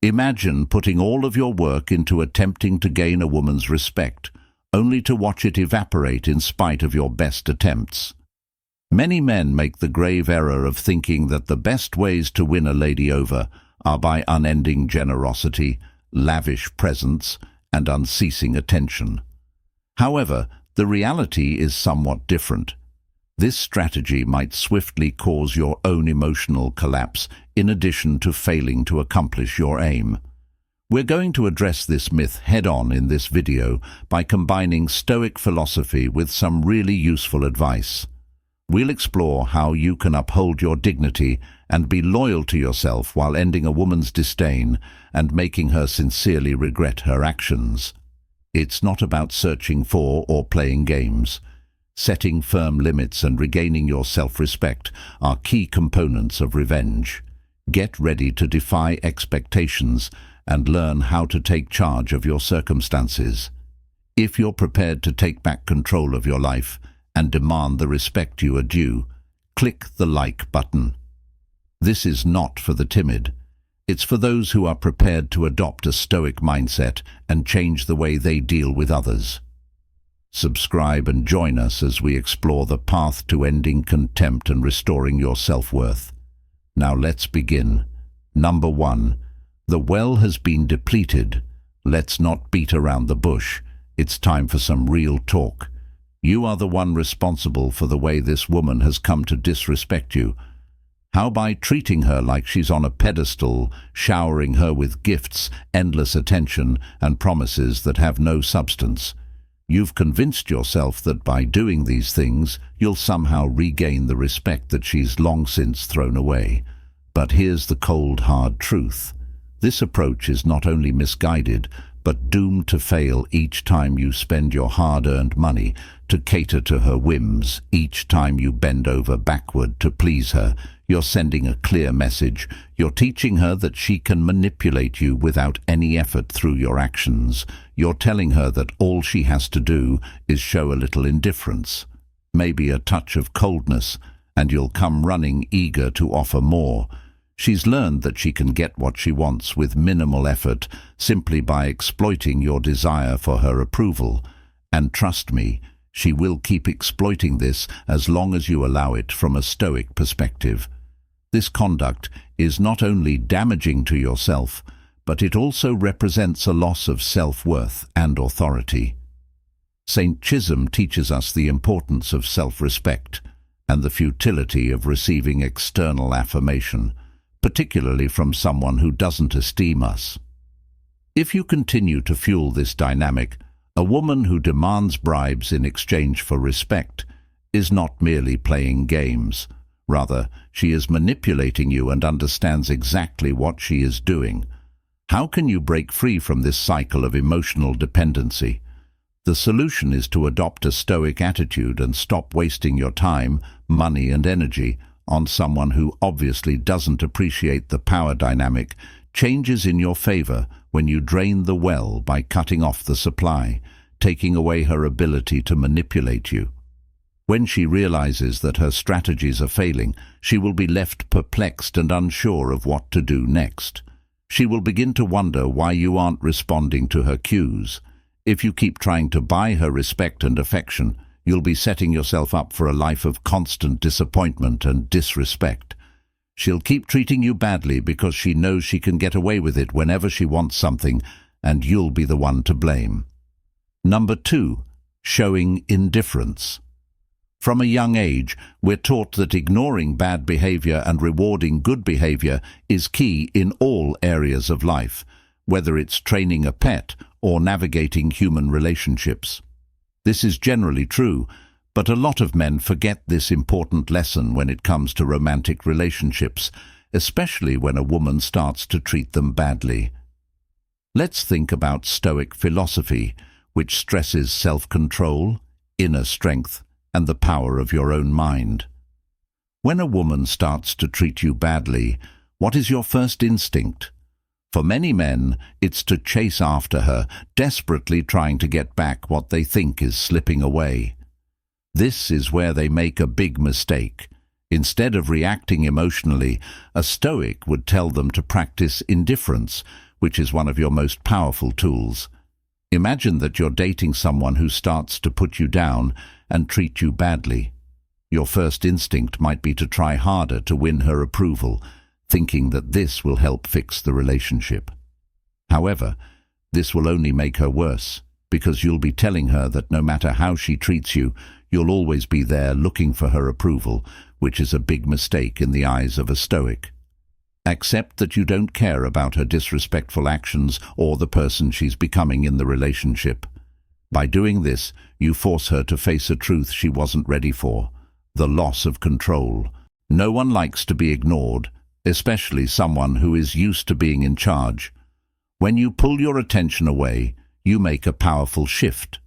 Imagine putting all of your work into attempting to gain a woman's respect, only to watch it evaporate in spite of your best attempts. Many men make the grave error of thinking that the best ways to win a lady over are by unending generosity, lavish presents, and unceasing attention. However, the reality is somewhat different. This strategy might swiftly cause your own emotional collapse in addition to failing to accomplish your aim. We're going to address this myth head-on in this video by combining Stoic philosophy with some really useful advice. We'll explore how you can uphold your dignity and be loyal to yourself while ending a woman's disdain and making her sincerely regret her actions. It's not about searching for or playing games. Setting firm limits and regaining your self-respect are key components of revenge. Get ready to defy expectations and learn how to take charge of your circumstances. If you're prepared to take back control of your life and demand the respect you are due, click the like button. This is not for the timid. It's for those who are prepared to adopt a Stoic mindset and change the way they deal with others. Subscribe and join us as we explore the path to ending contempt and restoring your self-worth. Now let's begin. Number 1. The well has been depleted. Let's not beat around the bush. It's time for some real talk. You are the one responsible for the way this woman has come to disrespect you. How by treating her like she's on a pedestal, showering her with gifts, endless attention, and promises that have no substance. You've convinced yourself that by doing these things, you'll somehow regain the respect that she's long since thrown away. But here's the cold, hard truth. This approach is not only misguided, but doomed to fail each time you spend your hard-earned money to cater to her whims. Each time you bend over backward to please her, you're sending a clear message. You're teaching her that she can manipulate you without any effort through your actions. You're telling her that all she has to do is show a little indifference, maybe a touch of coldness, and you'll come running eager to offer more. She's learned that she can get what she wants with minimal effort simply by exploiting your desire for her approval. And trust me, she will keep exploiting this as long as you allow it from a Stoic perspective. This conduct is not only damaging to yourself, but it also represents a loss of self-worth and authority. St. Chisholm teaches us the importance of self-respect and the futility of receiving external affirmation, particularly from someone who doesn't esteem us. If you continue to fuel this dynamic, a woman who demands bribes in exchange for respect is not merely playing games. Rather, she is manipulating you and understands exactly what she is doing. How can you break free from this cycle of emotional dependency? The solution is to adopt a Stoic attitude and stop wasting your time, money, and energy on someone who obviously doesn't appreciate the power dynamic. Changes in your favor when you drain the well by cutting off the supply, taking away her ability to manipulate you. When she realizes that her strategies are failing, she will be left perplexed and unsure of what to do next. She will begin to wonder why you aren't responding to her cues. If you keep trying to buy her respect and affection, you'll be setting yourself up for a life of constant disappointment and disrespect. She'll keep treating you badly because she knows she can get away with it whenever she wants something, and you'll be the one to blame. Number 2, showing indifference. From a young age, we're taught that ignoring bad behavior and rewarding good behavior is key in all areas of life, whether it's training a pet or navigating human relationships. This is generally true, but a lot of men forget this important lesson when it comes to romantic relationships, especially when a woman starts to treat them badly. Let's think about Stoic philosophy, which stresses self-control, inner strength, and the power of your own mind. When a woman starts to treat you badly, what is your first instinct? For many men, it's to chase after her, desperately trying to get back what they think is slipping away. This is where they make a big mistake. Instead of reacting emotionally, a Stoic would tell them to practice indifference, which is one of your most powerful tools. Imagine that you're dating someone who starts to put you down and treat you badly. Your first instinct might be to try harder to win her approval, thinking that this will help fix the relationship. However, this will only make her worse, because you'll be telling her that no matter how she treats you, you'll always be there looking for her approval, which is a big mistake in the eyes of a Stoic. Accept that you don't care about her disrespectful actions or the person she's becoming in the relationship. By doing this, you force her to face a truth she wasn't ready for: the loss of control. No one likes to be ignored, especially someone who is used to being in charge. When you pull your attention away, you make a powerful shift.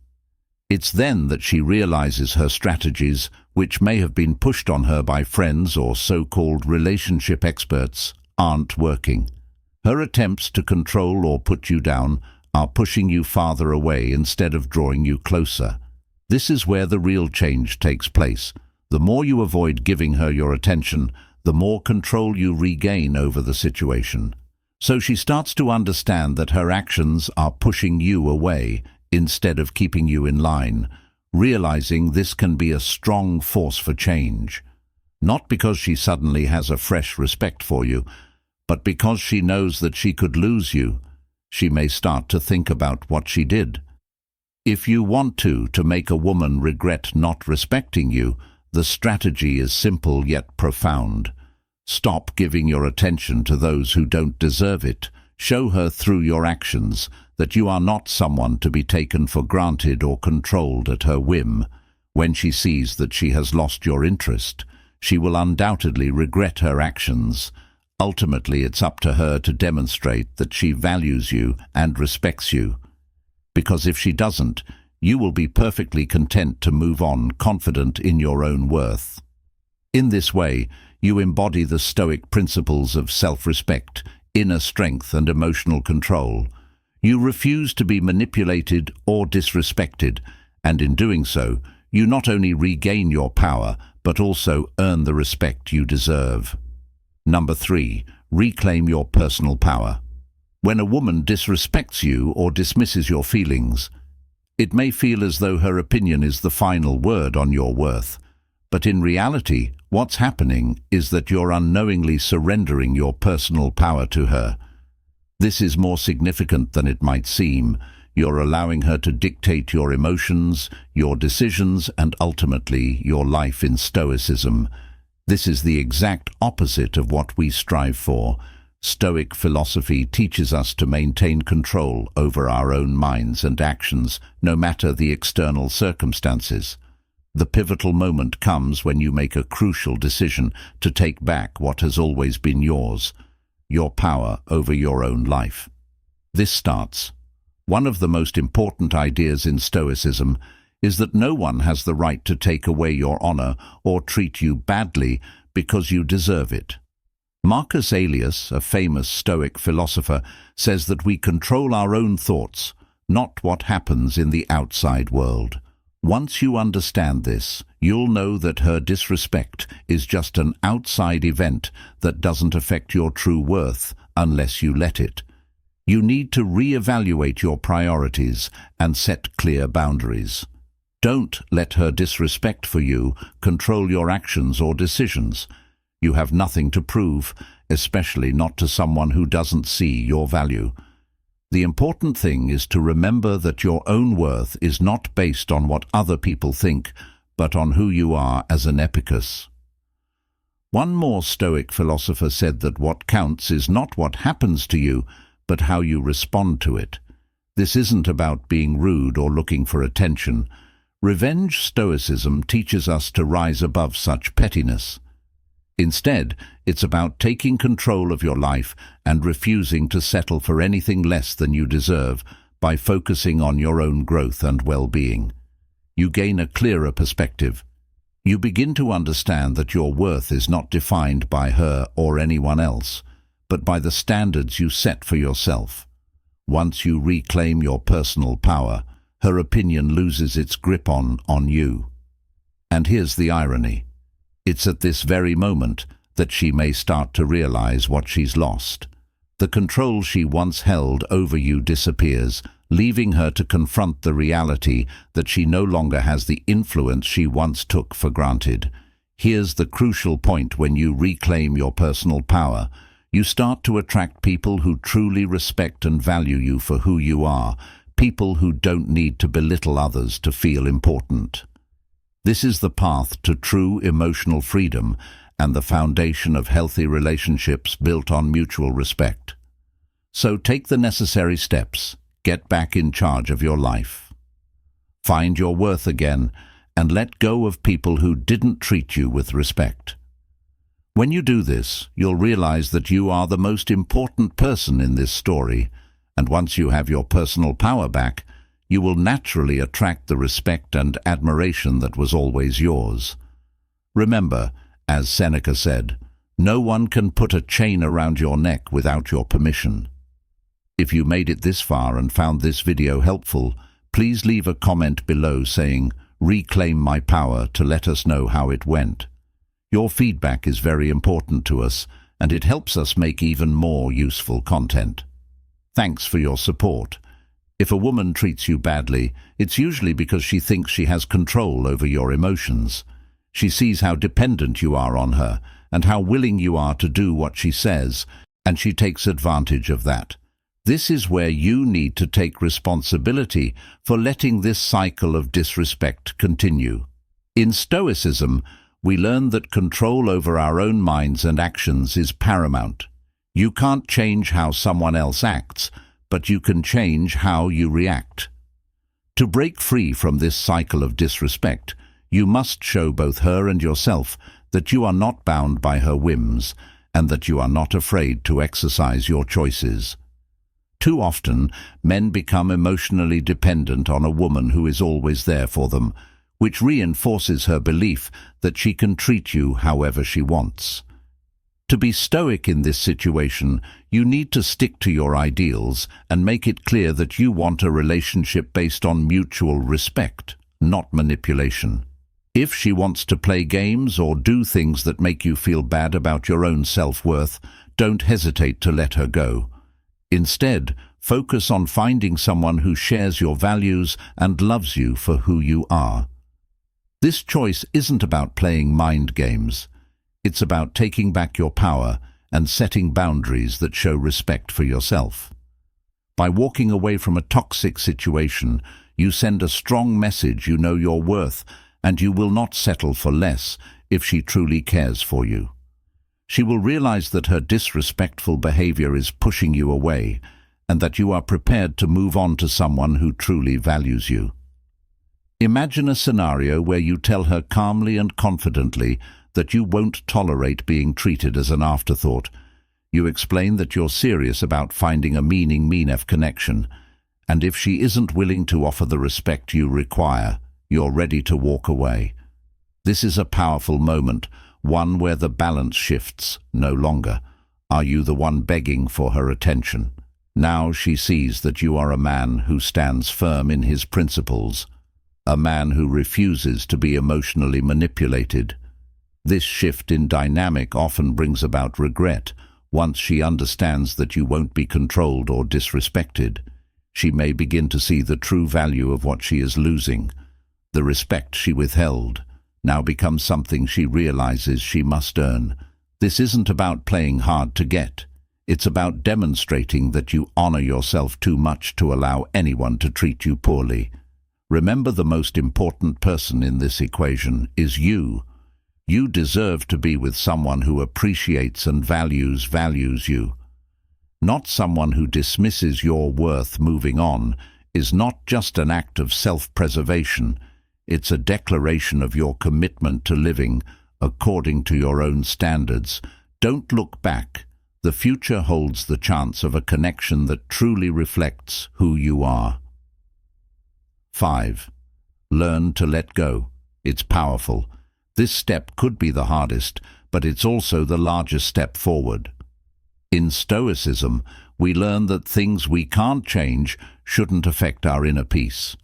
It's then that she realizes her strategies, which may have been pushed on her by friends or so-called relationship experts, aren't working. Her attempts to control or put you down are pushing you farther away instead of drawing you closer. This is where the real change takes place. The more you avoid giving her your attention, the more control you regain over the situation. So she starts to understand that her actions are pushing you away instead of keeping you in line, realizing this can be a strong force for change. Not because she suddenly has a fresh respect for you, but because she knows that she could lose you. She may start to think about what she did. If you want to make a woman regret not respecting you, the strategy is simple yet profound. Stop giving your attention to those who don't deserve it. Show her through your actions that you are not someone to be taken for granted or controlled at her whim. When she sees that she has lost your interest, she will undoubtedly regret her actions. Ultimately, it's up to her to demonstrate that she values you and respects you. Because if she doesn't, you will be perfectly content to move on, confident in your own worth. In this way, you embody the Stoic principles of self-respect, inner strength, and emotional control. You refuse to be manipulated or disrespected, and in doing so, you not only regain your power, but also earn the respect you deserve. Number 3, reclaim your personal power. When a woman disrespects you or dismisses your feelings, it may feel as though her opinion is the final word on your worth. But in reality, what's happening is that you're unknowingly surrendering your personal power to her. This is more significant than it might seem. You're allowing her to dictate your emotions, your decisions, and ultimately your life in Stoicism. This is the exact opposite of what we strive for. Stoic philosophy teaches us to maintain control over our own minds and actions, no matter the external circumstances. The pivotal moment comes when you make a crucial decision to take back what has always been yours, your power over your own life. This starts. One of the most important ideas in Stoicism is that no one has the right to take away your honor or treat you badly because you deserve it. Marcus Aurelius, a famous Stoic philosopher, says that we control our own thoughts, not what happens in the outside world. Once you understand this, you'll know that her disrespect is just an outside event that doesn't affect your true worth unless you let it. You need to re-evaluate your priorities and set clear boundaries. Don't let her disrespect for you control your actions or decisions. You have nothing to prove, especially not to someone who doesn't see your value. The important thing is to remember that your own worth is not based on what other people think, but on who you are as an epicus. One more Stoic philosopher said that what counts is not what happens to you, but how you respond to it. This isn't about being rude or looking for attention. Revenge Stoicism teaches us to rise above such pettiness. Instead, it's about taking control of your life and refusing to settle for anything less than you deserve by focusing on your own growth and well-being. You gain a clearer perspective. You begin to understand that your worth is not defined by her or anyone else, but by the standards you set for yourself. Once you reclaim your personal power, her opinion loses its grip on you. And here's the irony. It's at this very moment that she may start to realize what she's lost. The control she once held over you disappears, leaving her to confront the reality that she no longer has the influence she once took for granted. Here's the crucial point: when you reclaim your personal power, you start to attract people who truly respect and value you for who you are, people who don't need to belittle others to feel important. This is the path to true emotional freedom and the foundation of healthy relationships built on mutual respect. So take the necessary steps. Get back in charge of your life. Find your worth again and let go of people who didn't treat you with respect. When you do this, you'll realize that you are the most important person in this story, and once you have your personal power back, you will naturally attract the respect and admiration that was always yours. Remember, as Seneca said, no one can put a chain around your neck without your permission. If you made it this far and found this video helpful, please leave a comment below saying, "Reclaim my power," to let us know how it went. Your feedback is very important to us, and it helps us make even more useful content. Thanks for your support. If a woman treats you badly, it's usually because she thinks she has control over your emotions. She sees how dependent you are on her and how willing you are to do what she says, and she takes advantage of that. This is where you need to take responsibility for letting this cycle of disrespect continue. In Stoicism, we learn that control over our own minds and actions is paramount. You can't change how someone else acts, but you can change how you react. To break free from this cycle of disrespect, you must show both her and yourself that you are not bound by her whims and that you are not afraid to exercise your choices. Too often, men become emotionally dependent on a woman who is always there for them, which reinforces her belief that she can treat you however she wants. To be stoic in this situation, you need to stick to your ideals and make it clear that you want a relationship based on mutual respect, not manipulation. If she wants to play games or do things that make you feel bad about your own self-worth, don't hesitate to let her go. Instead, focus on finding someone who shares your values and loves you for who you are. This choice isn't about playing mind games. It's about taking back your power and setting boundaries that show respect for yourself. By walking away from a toxic situation, you send a strong message: you know your worth, and you will not settle for less if she truly cares for you. She will realize that her disrespectful behavior is pushing you away, and that you are prepared to move on to someone who truly values you. Imagine a scenario where you tell her calmly and confidently that you won't tolerate being treated as an afterthought. You explain that you're serious about finding a meaningful connection, and if she isn't willing to offer the respect you require, you're ready to walk away. This is a powerful moment, one where the balance shifts. No longer are you the one begging for her attention. Now she sees that you are a man who stands firm in his principles, a man who refuses to be emotionally manipulated. This shift in dynamic often brings about regret. Once she understands that you won't be controlled or disrespected, she may begin to see the true value of what she is losing. The respect she withheld now becomes something she realizes she must earn. This isn't about playing hard to get. It's about demonstrating that you honor yourself too much to allow anyone to treat you poorly. Remember, the most important person in this equation is you. You deserve to be with someone who appreciates and values you. Not someone who dismisses your worth. Moving on is not just an act of self-preservation. It's a declaration of your commitment to living according to your own standards. Don't look back. The future holds the chance of a connection that truly reflects who you are. 5. Learn to let go. It's powerful. This step could be the hardest, but it's also the largest step forward. In Stoicism, we learn that things we can't change shouldn't affect our inner peace.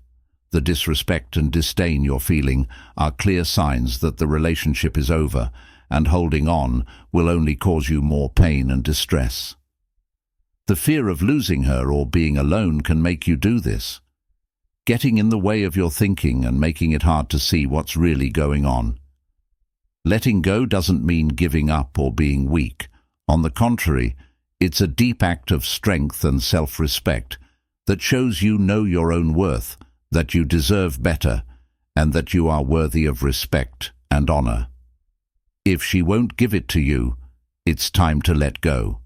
The disrespect and disdain you're feeling are clear signs that the relationship is over, and holding on will only cause you more pain and distress. The fear of losing her or being alone can make you do this, getting in the way of your thinking and making it hard to see what's really going on. Letting go doesn't mean giving up or being weak. On the contrary, it's a deep act of strength and self-respect that shows you know your own worth, that you deserve better, and that you are worthy of respect and honor. If she won't give it to you, it's time to let go.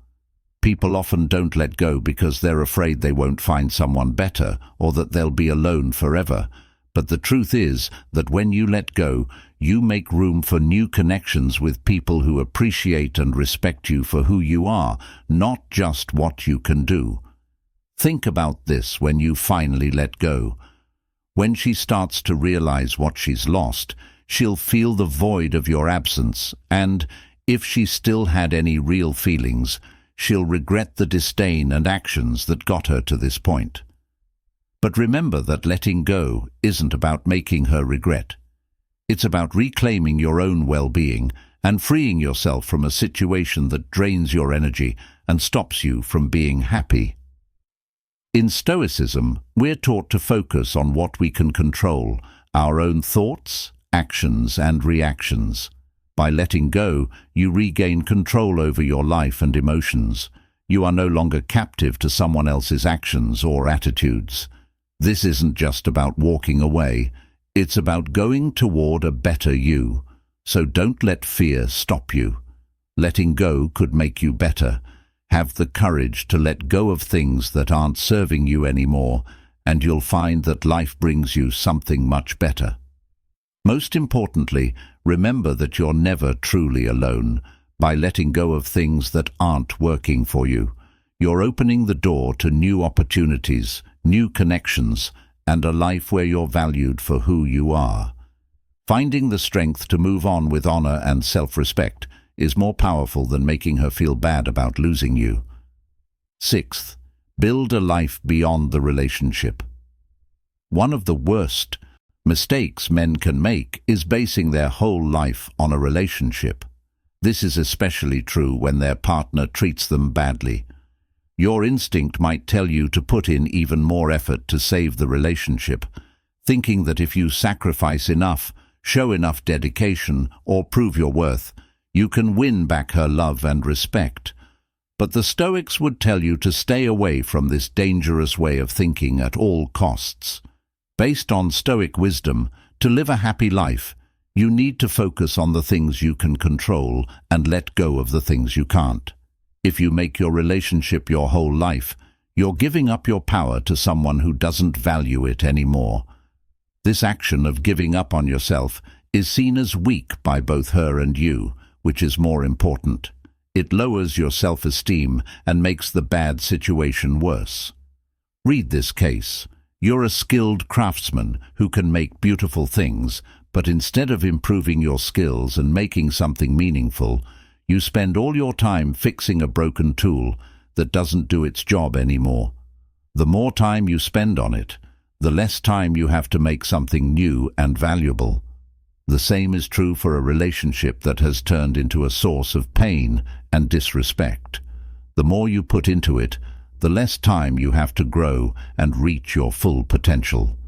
People often don't let go because they're afraid they won't find someone better or that they'll be alone forever. But the truth is that when you let go, you make room for new connections with people who appreciate and respect you for who you are, not just what you can do. Think about this when you finally let go. When she starts to realize what she's lost, she'll feel the void of your absence, and if she still had any real feelings, she'll regret the disdain and actions that got her to this point. But remember that letting go isn't about making her regret. It's about reclaiming your own well-being and freeing yourself from a situation that drains your energy and stops you from being happy. In Stoicism, we're taught to focus on what we can control, our own thoughts, actions, and reactions. By letting go, you regain control over your life and emotions. You are no longer captive to someone else's actions or attitudes. This isn't just about walking away. It's about going toward a better you. So don't let fear stop you. Letting go could make you better. Have the courage to let go of things that aren't serving you anymore, and you'll find that life brings you something much better. Most importantly, remember that you're never truly alone. By letting go of things that aren't working for you, you're opening the door to new opportunities, new connections, and a life where you're valued for who you are. Finding the strength to move on with honor and self-respect is more powerful than making her feel bad about losing you. Sixth, build a life beyond the relationship. One of the worst mistakes men can make is basing their whole life on a relationship. This is especially true when their partner treats them badly. Your instinct might tell you to put in even more effort to save the relationship, thinking that if you sacrifice enough, show enough dedication, or prove your worth, you can win back her love and respect. But the Stoics would tell you to stay away from this dangerous way of thinking at all costs. Based on Stoic wisdom, to live a happy life, you need to focus on the things you can control and let go of the things you can't. If you make your relationship your whole life, you're giving up your power to someone who doesn't value it anymore. This action of giving up on yourself is seen as weak by both her and you, which is more important. It lowers your self-esteem and makes the bad situation worse. Read this case. You're a skilled craftsman who can make beautiful things, but instead of improving your skills and making something meaningful, you spend all your time fixing a broken tool that doesn't do its job anymore. The more time you spend on it, the less time you have to make something new and valuable. The same is true for a relationship that has turned into a source of pain and disrespect. The more you put into it, the less time you have to grow and reach your full potential.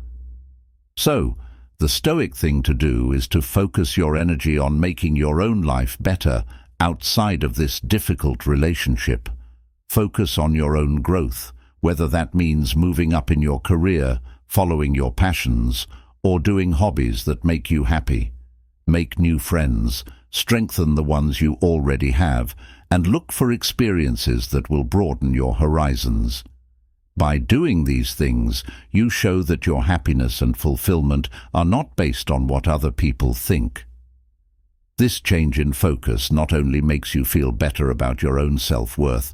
So, the Stoic thing to do is to focus your energy on making your own life better outside of this difficult relationship. Focus on your own growth, whether that means moving up in your career, following your passions, or doing hobbies that make you happy. Make new friends, strengthen the ones you already have, and look for experiences that will broaden your horizons. By doing these things, you show that your happiness and fulfillment are not based on what other people think. This change in focus not only makes you feel better about your own self-worth,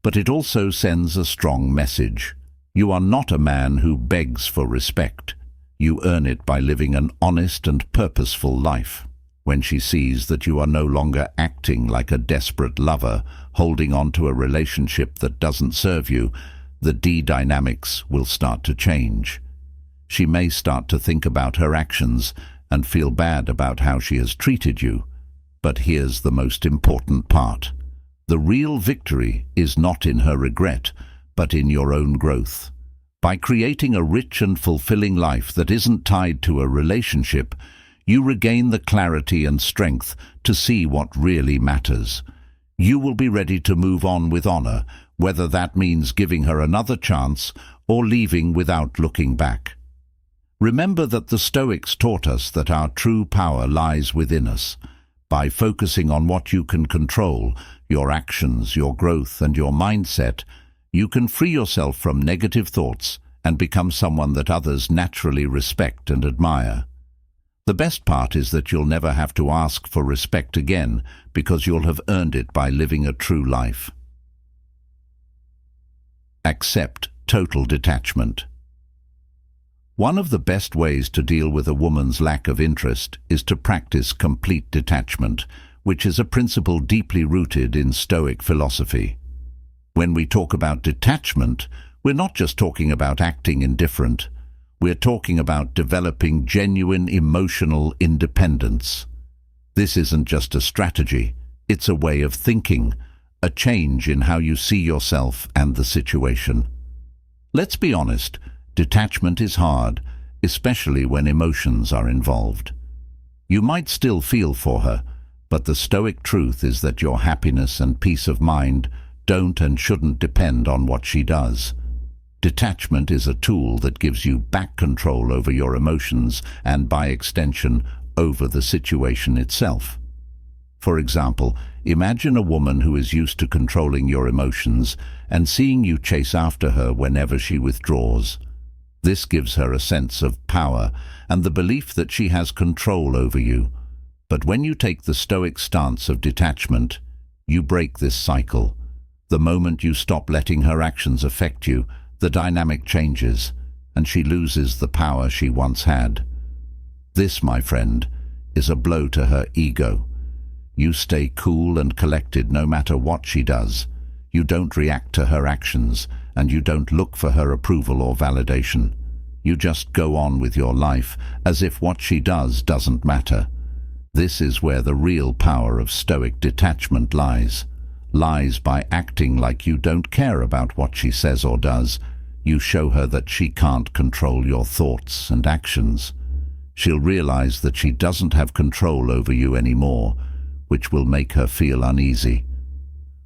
but it also sends a strong message. You are not a man who begs for respect. You earn it by living an honest and purposeful life. When she sees that you are no longer acting like a desperate lover, holding on to a relationship that doesn't serve you, the D dynamics will start to change. She may start to think about her actions and feel bad about how she has treated you. But here's the most important part. The real victory is not in her regret, but in your own growth. By creating a rich and fulfilling life that isn't tied to a relationship, you regain the clarity and strength to see what really matters. You will be ready to move on with honor, whether that means giving her another chance or leaving without looking back. Remember that the Stoics taught us that our true power lies within us. By focusing on what you can control, your actions, your growth, and your mindset, you can free yourself from negative thoughts and become someone that others naturally respect and admire. The best part is that you'll never have to ask for respect again because you'll have earned it by living a true life. Accept total detachment. One of the best ways to deal with a woman's lack of interest is to practice complete detachment, which is a principle deeply rooted in Stoic philosophy. When we talk about detachment, we're not just talking about acting indifferent. We're talking about developing genuine emotional independence. This isn't just a strategy, it's a way of thinking, a change in how you see yourself and the situation. Let's be honest, detachment is hard, especially when emotions are involved. You might still feel for her, but the Stoic truth is that your happiness and peace of mind don't and shouldn't depend on what she does. Detachment is a tool that gives you back control over your emotions and, by extension, over the situation itself. For example, imagine a woman who is used to controlling your emotions and seeing you chase after her whenever she withdraws. This gives her a sense of power and the belief that she has control over you. But when you take the Stoic stance of detachment, you break this cycle. The moment you stop letting her actions affect you, the dynamic changes, and she loses the power she once had. This, my friend, is a blow to her ego. You stay cool and collected no matter what she does. You don't react to her actions, and you don't look for her approval or validation. You just go on with your life as if what she does doesn't matter. This is where the real power of Stoic detachment lies. Lies by acting like you don't care about what she says or does. You show her that she can't control your thoughts and actions. She'll realize that she doesn't have control over you anymore, which will make her feel uneasy.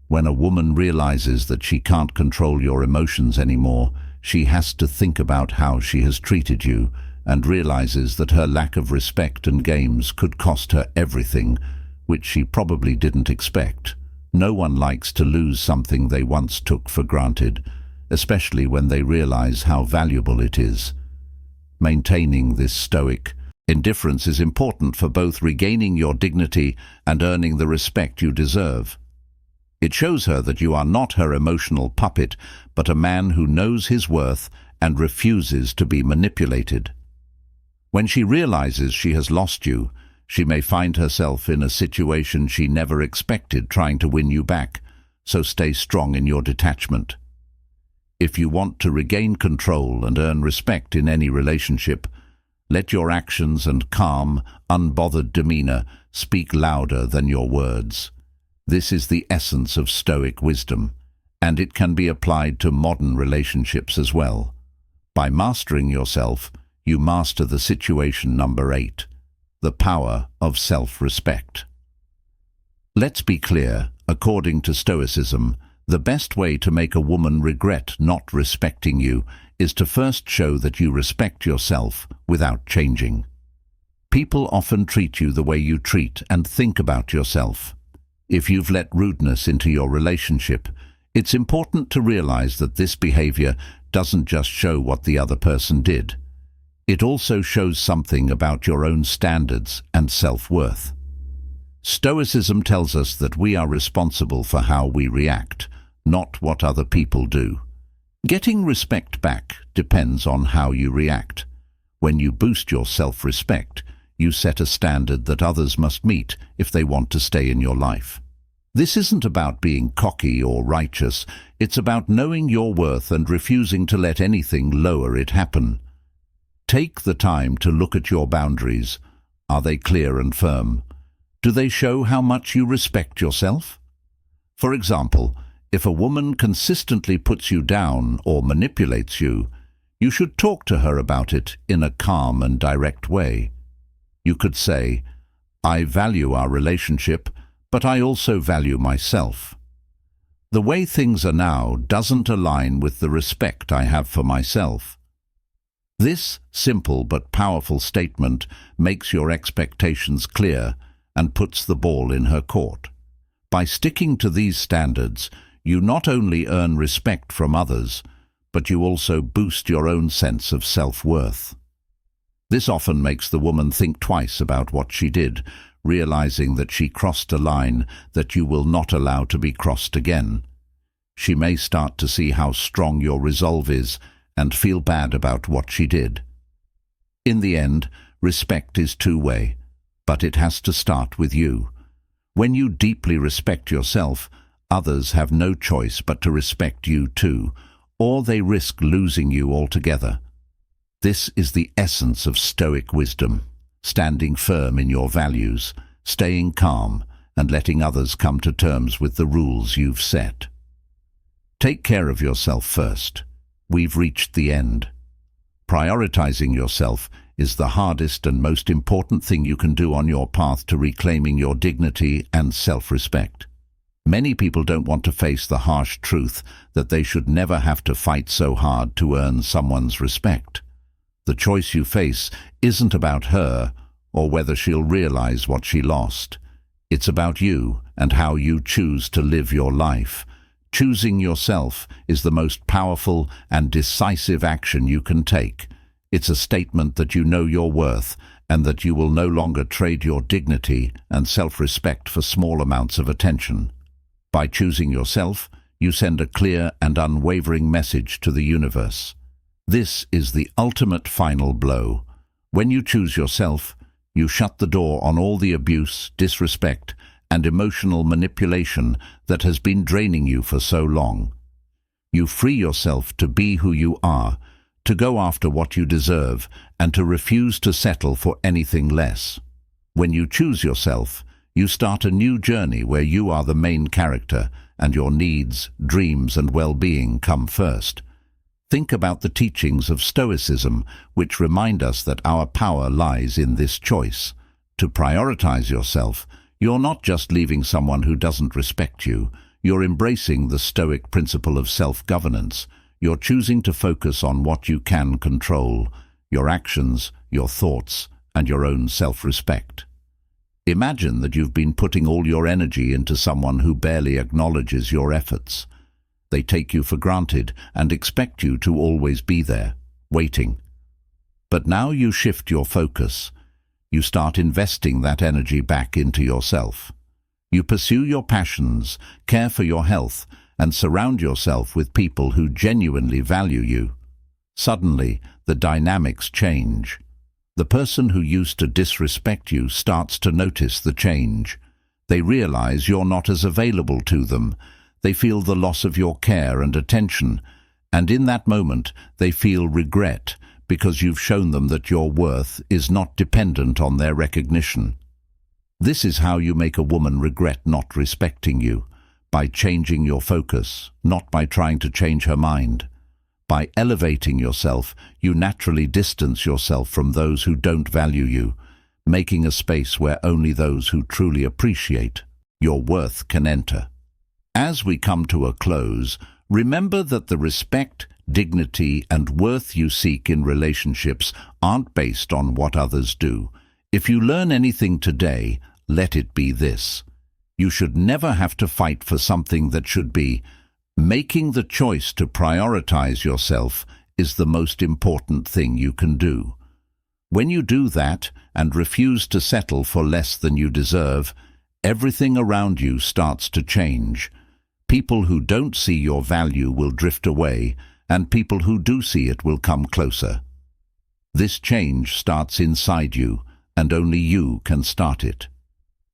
When a woman realizes that she can't control your emotions anymore, she has to think about how she has treated you and realizes that her lack of respect and games could cost her everything, which she probably didn't expect. No one likes to lose something they once took for granted, especially when they realize how valuable it is. Maintaining this Stoic indifference is important for both regaining your dignity and earning the respect you deserve. It shows her that you are not her emotional puppet, but a man who knows his worth and refuses to be manipulated. When she realizes she has lost you, she may find herself in a situation she never expected, trying to win you back, so stay strong in your detachment. If you want to regain control and earn respect in any relationship, let your actions and calm, unbothered demeanor speak louder than your words. This is the essence of Stoic wisdom, and it can be applied to modern relationships as well. By mastering yourself, you master the situation number 8. The power of self-respect. Let's be clear, according to Stoicism, the best way to make a woman regret not respecting you is to first show that you respect yourself without changing. People often treat you the way you treat and think about yourself. If you've let rudeness into your relationship, it's important to realize that this behavior doesn't just show what the other person did. It also shows something about your own standards and self-worth. Stoicism tells us that we are responsible for how we react, not what other people do. Getting respect back depends on how you react. When you boost your self-respect, you set a standard that others must meet if they want to stay in your life. This isn't about being cocky or righteous, it's about knowing your worth and refusing to let anything lower it happen. Take the time to look at your boundaries. Are they clear and firm? Do they show how much you respect yourself? For example, if a woman consistently puts you down or manipulates you, you should talk to her about it in a calm and direct way. You could say, "I value our relationship, but I also value myself. The way things are now doesn't align with the respect I have for myself." This simple but powerful statement makes your expectations clear and puts the ball in her court. By sticking to these standards, you not only earn respect from others, but you also boost your own sense of self-worth. This often makes the woman think twice about what she did, realizing that she crossed a line that you will not allow to be crossed again. She may start to see how strong your resolve is and feel bad about what she did. In the end, respect is two-way, but it has to start with you. When you deeply respect yourself, others have no choice but to respect you too, or they risk losing you altogether. This is the essence of Stoic wisdom, standing firm in your values, staying calm, and letting others come to terms with the rules you've set. Take care of yourself first. We've reached the end. Prioritizing yourself is the hardest and most important thing you can do on your path to reclaiming your dignity and self-respect. Many people don't want to face the harsh truth that they should never have to fight so hard to earn someone's respect. The choice you face isn't about her or whether she'll realize what she lost. It's about you and how you choose to live your life. Choosing yourself is the most powerful and decisive action you can take. It's a statement that you know your worth and that you will no longer trade your dignity and self-respect for small amounts of attention. By choosing yourself, you send a clear and unwavering message to the universe. This is the ultimate final blow. When you choose yourself, you shut the door on all the abuse, disrespect, and emotional manipulation that has been draining you for so long. You free yourself to be who you are, to go after what you deserve, and to refuse to settle for anything less. When you choose yourself, you start a new journey where you are the main character, and your needs, dreams, and well-being come first. Think about the teachings of Stoicism, which remind us that our power lies in this choice. To prioritize yourself, you're not just leaving someone who doesn't respect you. You're embracing the Stoic principle of self-governance. You're choosing to focus on what you can control, your actions, your thoughts, and your own self-respect. Imagine that you've been putting all your energy into someone who barely acknowledges your efforts. They take you for granted and expect you to always be there, waiting. But now you shift your focus. You start investing that energy back into yourself. You pursue your passions, care for your health, and surround yourself with people who genuinely value you. Suddenly, the dynamics change. The person who used to disrespect you starts to notice the change. They realize you're not as available to them. They feel the loss of your care and attention, and in that moment they feel regret because you've shown them that your worth is not dependent on their recognition. This is how you make a woman regret not respecting you, by changing your focus, not by trying to change her mind. By elevating yourself, you naturally distance yourself from those who don't value you, making a space where only those who truly appreciate your worth can enter. As we come to a close, remember that the respect, dignity, and worth you seek in relationships aren't based on what others do. If you learn anything today, let it be this: you should never have to fight for something that should be. Making the choice to prioritize yourself is the most important thing you can do. When you do that and refuse to settle for less than you deserve, everything around you starts to change. People who don't see your value will drift away, and people who do see it will come closer. This change starts inside you, and only you can start it.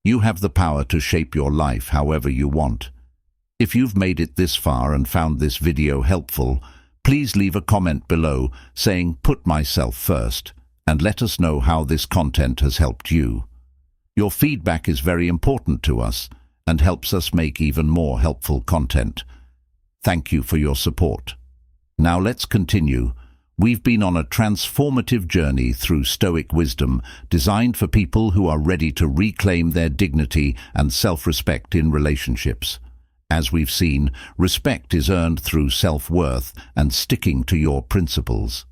You have the power to shape your life however you want. If you've made it this far and found this video helpful, Please leave a comment below saying "Put myself first" and let us know how this content has helped you. Your feedback is very important to us and helps us make even more helpful content. Thank you for your support. Now let's continue. We've been on a transformative journey through Stoic wisdom designed for people who are ready to reclaim their dignity and self-respect in relationships. As we've seen, respect is earned through self-worth and sticking to your principles.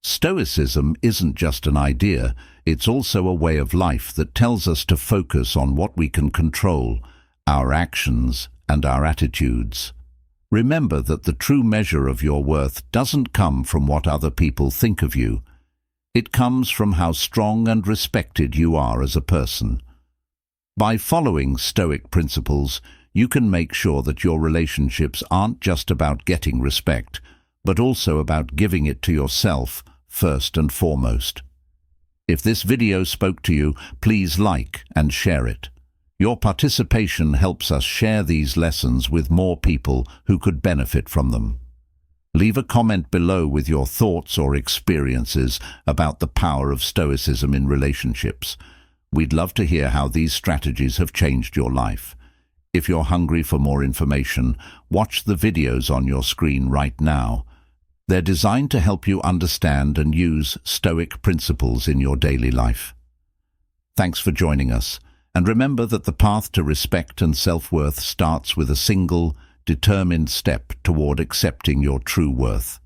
Stoicism isn't just an idea, it's also a way of life that tells us to focus on what we can control, our actions and our attitudes. Remember that the true measure of your worth doesn't come from what other people think of you. It comes from how strong and respected you are as a person. By following Stoic principles, you can make sure that your relationships aren't just about getting respect, but also about giving it to yourself first and foremost. If this video spoke to you, please like and share it. Your participation helps us share these lessons with more people who could benefit from them. Leave a comment below with your thoughts or experiences about the power of Stoicism in relationships. We'd love to hear how these strategies have changed your life. If you're hungry for more information, watch the videos on your screen right now. They're designed to help you understand and use Stoic principles in your daily life. Thanks for joining us. And remember that the path to respect and self-worth starts with a single, determined step toward accepting your true worth.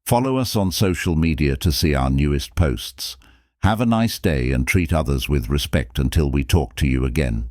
Follow us on social media to see our newest posts. Have a nice day and treat others with respect until we talk to you again.